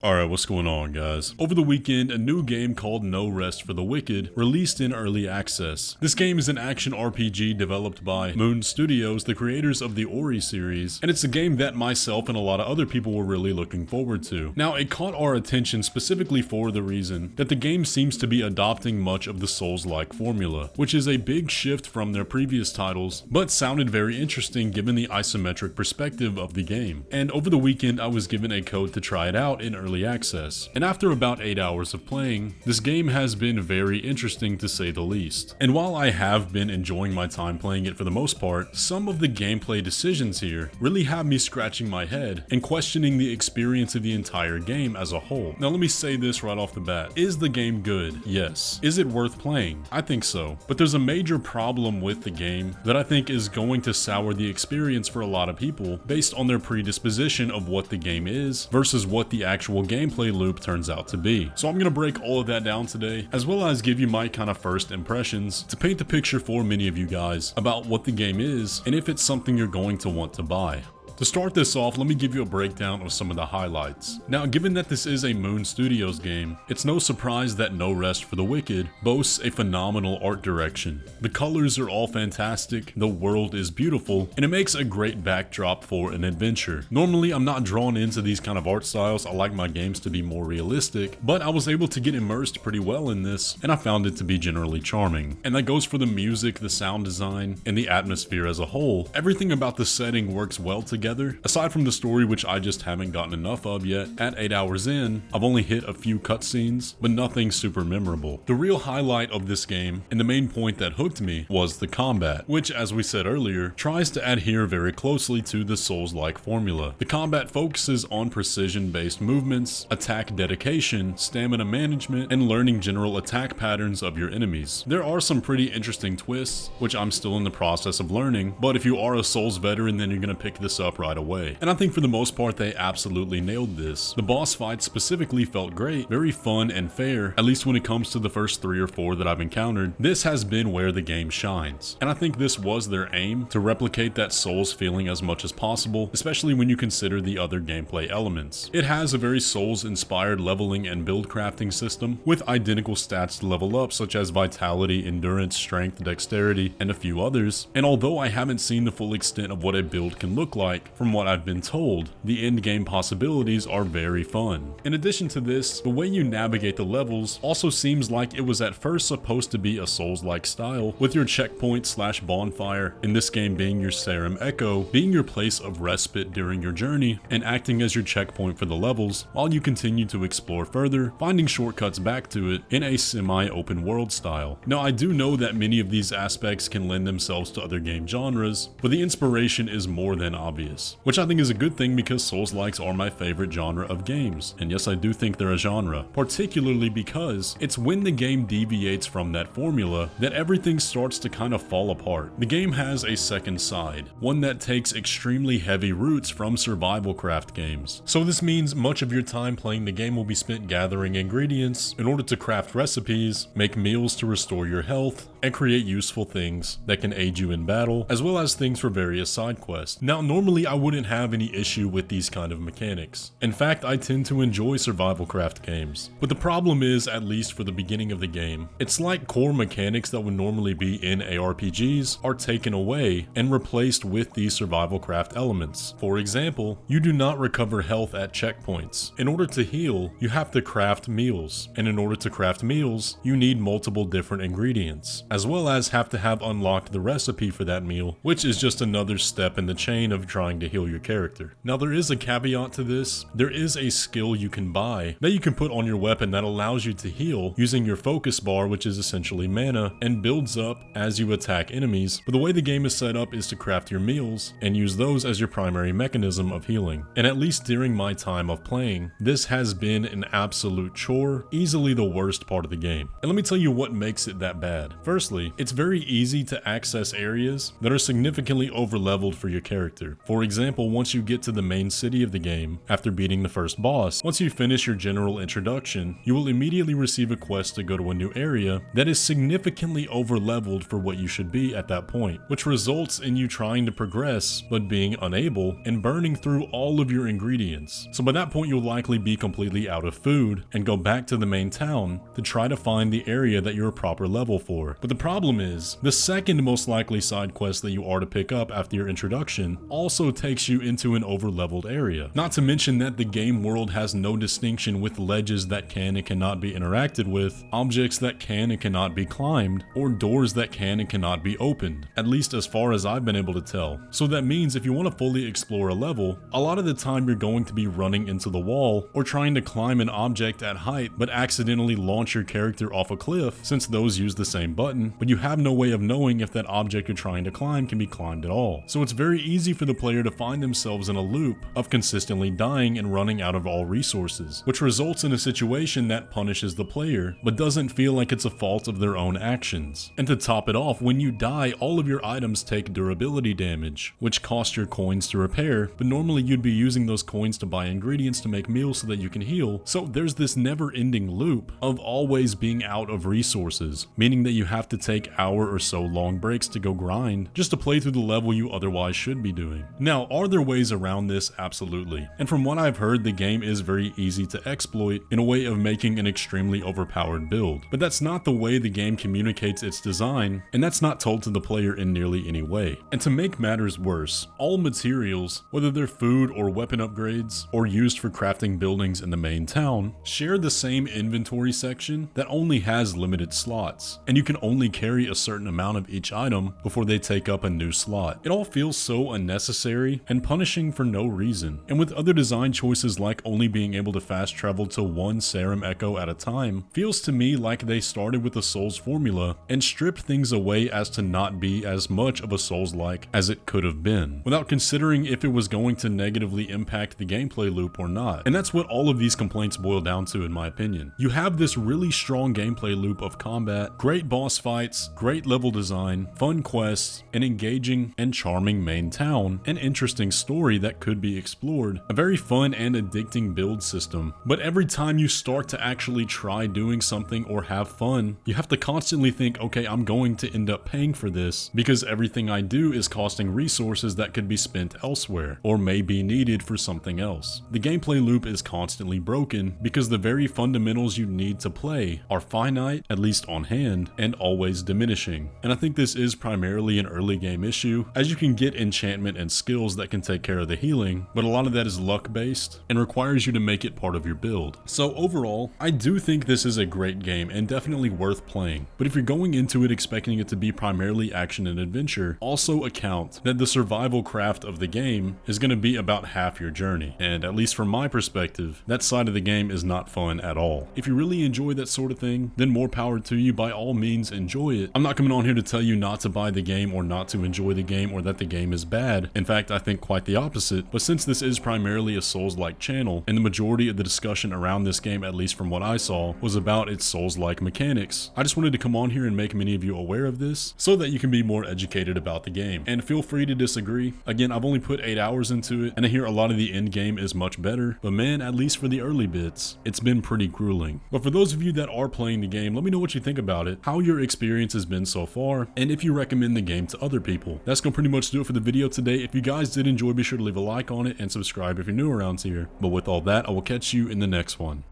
Alright, what's going on, guys? Over the weekend, a new game called No Rest for the Wicked released in early access. This game is an action RPG developed by Moon Studios, the creators of the Ori series, and it's a game that myself and a lot of other people were really looking forward to. Now, it caught our attention specifically for the reason that the game seems to be adopting much of the Souls-like formula, which is a big shift from their previous titles, but sounded very interesting given the isometric perspective of the game. And over the weekend, I was given a code to try it out in early access, and after about 8 hours of playing, this game has been very interesting to say the least. And while I have been enjoying my time playing it for the most part, some of the gameplay decisions here really have me scratching my head and questioning the experience of the entire game as a whole. Now let me say this right off the bat. Is the game good? Yes. Is it worth playing? I think so. But there's a major problem with the game that I think is going to sour the experience for a lot of people based on their predisposition of what the game is versus what the actual gameplay loop turns out to be. So I'm going to break all of that down today, as well as give you my kind of first impressions to paint the picture for many of you guys about what the game is and if it's something you're going to want to buy. To start this off, let me give you a breakdown of some of the highlights. Now, given that this is a Moon Studios game, it's no surprise that No Rest for the Wicked boasts a phenomenal art direction. The colors are all fantastic, the world is beautiful, and it makes a great backdrop for an adventure. Normally, I'm not drawn into these kind of art styles, I like my games to be more realistic, but I was able to get immersed pretty well in this, and I found it to be generally charming. And that goes for the music, the sound design, and the atmosphere as a whole. Everything about the setting works well together. Aside from the story, which I just haven't gotten enough of yet. At 8 hours in, I've only hit a few cutscenes, but nothing super memorable. The real highlight of this game, and the main point that hooked me, was the combat, which, as we said earlier, tries to adhere very closely to the Souls-like formula. The combat focuses on precision-based movements, attack dedication, stamina management, and learning general attack patterns of your enemies. There are some pretty interesting twists, which I'm still in the process of learning, but if you are a Souls veteran, then you're gonna pick this up right away. And I think for the most part they absolutely nailed this. The boss fights specifically felt great, very fun and fair, at least when it comes to the first 3 or 4 that I've encountered. This has been where the game shines. And I think this was their aim, to replicate that Souls feeling as much as possible, especially when you consider the other gameplay elements. It has a very Souls inspired leveling and build crafting system, with identical stats to level up such as vitality, endurance, strength, dexterity, and a few others. And although I haven't seen the full extent of what a build can look like, from what I've been told, the end game possibilities are very fun. In addition to this, the way you navigate the levels also seems like it was at first supposed to be a Souls-like style, with your checkpoint / bonfire, in this game being your Serum Echo, being your place of respite during your journey, and acting as your checkpoint for the levels, while you continue to explore further, finding shortcuts back to it in a semi-open world style. Now, I do know that many of these aspects can lend themselves to other game genres, but the inspiration is more than obvious. Which I think is a good thing because Souls-likes are my favorite genre of games. And yes, I do think they're a genre, particularly because it's when the game deviates from that formula that everything starts to kind of fall apart. The game has a second side, one that takes extremely heavy roots from survival craft games. So this means much of your time playing the game will be spent gathering ingredients in order to craft recipes, make meals to restore your health, and create useful things that can aid you in battle, as well as things for various side quests. Now, normally I wouldn't have any issue with these kind of mechanics. In fact, I tend to enjoy survival craft games. But the problem is, at least for the beginning of the game, it's like core mechanics that would normally be in ARPGs are taken away and replaced with these survival craft elements. For example, you do not recover health at checkpoints. In order to heal, you have to craft meals. And in order to craft meals, you need multiple different ingredients, as well as have to have unlocked the recipe for that meal, which is just another step in the chain of trying to heal your character. Now, there is a caveat to this. There is a skill you can buy that you can put on your weapon that allows you to heal using your focus bar, which is essentially mana, and builds up as you attack enemies. But the way the game is set up is to craft your meals and use those as your primary mechanism of healing. And at least during my time of playing, this has been an absolute chore, easily the worst part of the game. And let me tell you what makes it that bad. First, Firstly, it's very easy to access areas that are significantly overleveled for your character. For example, once you get to the main city of the game, after beating the first boss, once you finish your general introduction, you will immediately receive a quest to go to a new area that is significantly overleveled for what you should be at that point, which results in you trying to progress but being unable and burning through all of your ingredients. So by that point, you'll likely be completely out of food and go back to the main town to try to find the area that you're a proper level for. But the problem is, the second most likely side quest that you are to pick up after your introduction also takes you into an overleveled area. Not to mention that the game world has no distinction with ledges that can and cannot be interacted with, objects that can and cannot be climbed, or doors that can and cannot be opened, at least as far as I've been able to tell. So that means if you want to fully explore a level, a lot of the time you're going to be running into the wall or trying to climb an object at height but accidentally launch your character off a cliff, since those use the same button, but you have no way of knowing if that object you're trying to climb can be climbed at all. So it's very easy for the player to find themselves in a loop of consistently dying and running out of all resources, which results in a situation that punishes the player but doesn't feel like it's a fault of their own actions. And to top it off, when you die, all of your items take durability damage, which costs your coins to repair, but normally you'd be using those coins to buy ingredients to make meals so that you can heal. So there's this never-ending loop of always being out of resources, meaning that you have to take hour or so long breaks to go grind just to play through the level you otherwise should be doing. Now, are there ways around this? Absolutely. And from what I've heard, the game is very easy to exploit in a way of making an extremely overpowered build. But that's not the way the game communicates its design, and that's not told to the player in nearly any way. And to make matters worse, all materials, whether they're food or weapon upgrades, or used for crafting buildings in the main town, share the same inventory section that only has limited slots, and you can only carry a certain amount of each item before they take up a new slot. It all feels so unnecessary and punishing for no reason. And with other design choices like only being able to fast travel to one serum echo at a time, feels to me like they started with the Souls formula and stripped things away as to not be as much of a Souls-like as it could have been, without considering if it was going to negatively impact the gameplay loop or not. And that's what all of these complaints boil down to, in my opinion. You have this really strong gameplay loop of combat, great boss fights, great level design, fun quests, an engaging and charming main town, an interesting story that could be explored, a very fun and addicting build system. But every time you start to actually try doing something or have fun, you have to constantly think, okay, I'm going to end up paying for this because everything I do is costing resources that could be spent elsewhere or may be needed for something else. The gameplay loop is constantly broken because the very fundamentals you need to play are finite, at least on hand, and always diminishing. And I think this is primarily an early game issue, as you can get enchantment and skills that can take care of the healing, but a lot of that is luck based and requires you to make it part of your build. So overall, I do think this is a great game and definitely worth playing, but if you're going into it expecting it to be primarily action and adventure, also account that the survival craft of the game is going to be about half your journey, and at least from my perspective, that side of the game is not fun at all. If you really enjoy that sort of thing, then more power to you. By all means, enjoy it. I'm not coming on here to tell you not to buy the game or not to enjoy the game or that the game is bad. In fact, I think quite the opposite, but since this is primarily a Souls-like channel, and the majority of the discussion around this game, at least from what I saw, was about its Souls-like mechanics, I just wanted to come on here and make many of you aware of this so that you can be more educated about the game. And feel free to disagree. Again, I've only put 8 hours into it, and I hear a lot of the end game is much better, but man, at least for the early bits, it's been pretty grueling. But for those of you that are playing the game, let me know what you think about it, how your experience has been so far, and if you recommend the game to other people. That's gonna pretty much do it for the video today. If you guys did enjoy, be sure to leave a like on it and subscribe if you're new around here. But with all that, I will catch you in the next one.